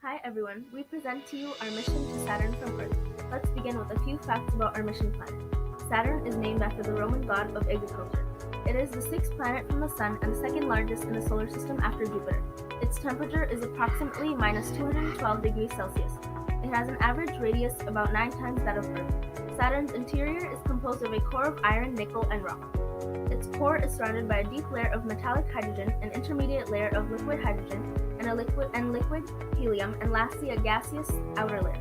Hi everyone, we present to you our mission to Saturn from Earth. Let's begin with a few facts about our mission planet. Saturn is named after the Roman god of agriculture. It is the sixth planet from the Sun and the second largest in the solar system after Jupiter. Its temperature is approximately minus 212 degrees Celsius. It has an average radius about 9 times that of Earth. Saturn's interior is composed of a core of iron, nickel, and rock. Its core is surrounded by a deep layer of metallic hydrogen, an intermediate layer of liquid hydrogen, and liquid helium, and lastly a gaseous outer layer.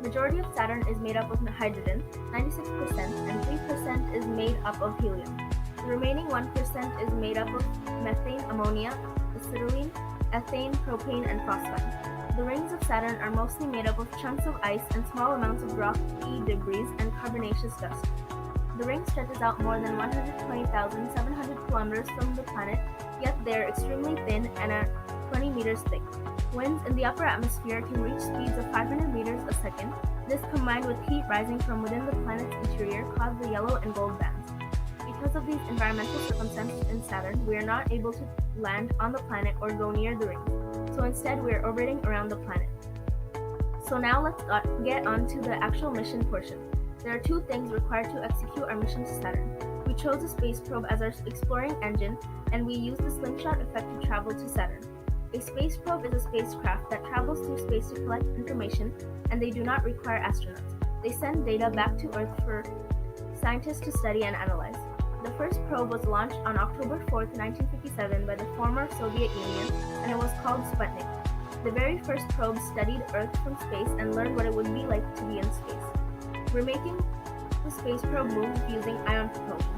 Majority of Saturn is made up of hydrogen, 96%, and 3% is made up of helium. The remaining 1% is made up of methane, ammonia, acetylene, ethane, propane, and phosphine. The rings of Saturn are mostly made up of chunks of ice and small amounts of rocky debris and carbonaceous dust. The ring stretches out more than 120,700 kilometers from the planet, yet they are extremely thin and are 20 meters thick. Winds in the upper atmosphere can reach speeds of 500 meters a second. This, combined with heat rising from within the planet's interior, cause the yellow and gold bands. Because of these environmental circumstances in Saturn, we are not able to land on the planet or go near the ring. So instead, we are orbiting around the planet. So now let's get on to the actual mission portion. There are two things required to execute our mission to Saturn. We chose a space probe as our exploring engine, and we used the slingshot effect to travel to Saturn. A space probe is a spacecraft that travels through space to collect information, and they do not require astronauts. They send data back to Earth for scientists to study and analyze. The first probe was launched on October 4, 1957 by the former Soviet Union, and it was called Sputnik. The very first probe studied Earth from space and learned what it would be like to be in space. We're making the space probe move using ion propulsion.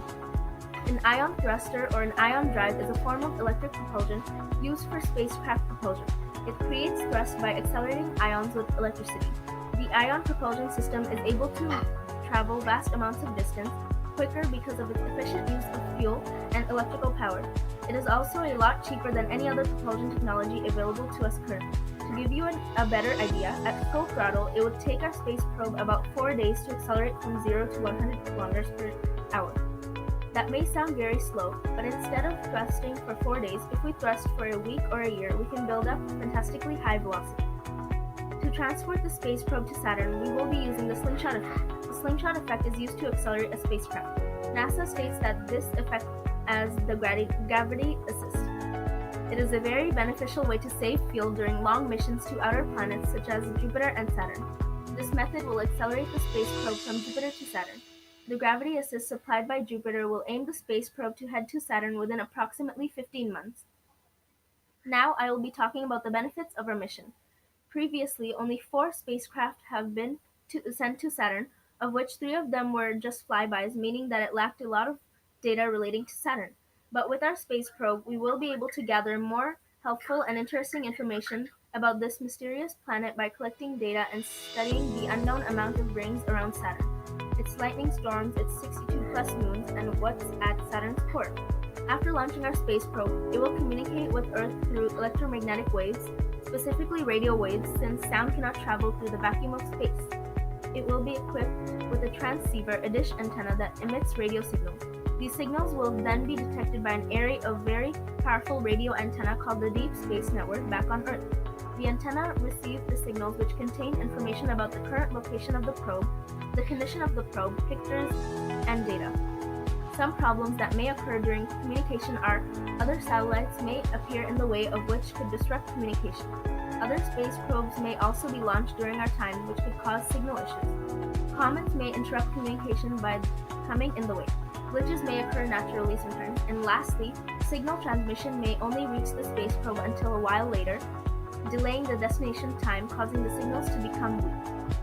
An ion thruster or an ion drive is a form of electric propulsion used for spacecraft propulsion. It creates thrust by accelerating ions with electricity. The ion propulsion system is able to travel vast amounts of distance quicker because of its efficient use of fuel and electrical power. It is also a lot cheaper than any other propulsion technology available to us currently. To give you a better idea, at full throttle, it would take our space probe about 4 days to accelerate from 0 to 100 kilometers per hour. That may sound very slow, but instead of thrusting for 4 days, if we thrust for a week or a year, we can build up fantastically high velocity. To transport the space probe to Saturn, we will be using the slingshot effect. The slingshot effect is used to accelerate a spacecraft. NASA states that this effect as the gravity assist. It is a very beneficial way to save fuel during long missions to outer planets such as Jupiter and Saturn. This method will accelerate the space probe from Jupiter to Saturn. The gravity assist supplied by Jupiter will aim the space probe to head to Saturn within approximately 15 months. Now I will be talking about the benefits of our mission. Previously, only 4 spacecraft have been sent to Saturn, of which 3 of them were just flybys, meaning that it lacked a lot of data relating to Saturn. But with our space probe, we will be able to gather more helpful and interesting information about this mysterious planet by collecting data and studying the unknown amount of rings around Saturn, its lightning storms, its 62 plus moons, and what's at Saturn's core. After launching our space probe, it will communicate with Earth through electromagnetic waves, specifically radio waves, since sound cannot travel through the vacuum of space. It will be equipped with a transceiver, a dish antenna that emits radio signals. These signals will then be detected by an array of very powerful radio antenna called the Deep Space Network back on Earth. The antenna receive the signals which contain information about the current location of the probe, the condition of the probe, pictures, and data. Some problems that may occur during communication are other satellites may appear in the way of which could disrupt communication. Other space probes may also be launched during our time, which could cause signal issues. Comets may interrupt communication by coming in the way. Glitches may occur naturally sometimes. And lastly, signal transmission may only reach the space probe until a while later, delaying the destination time, causing the signals to become weak.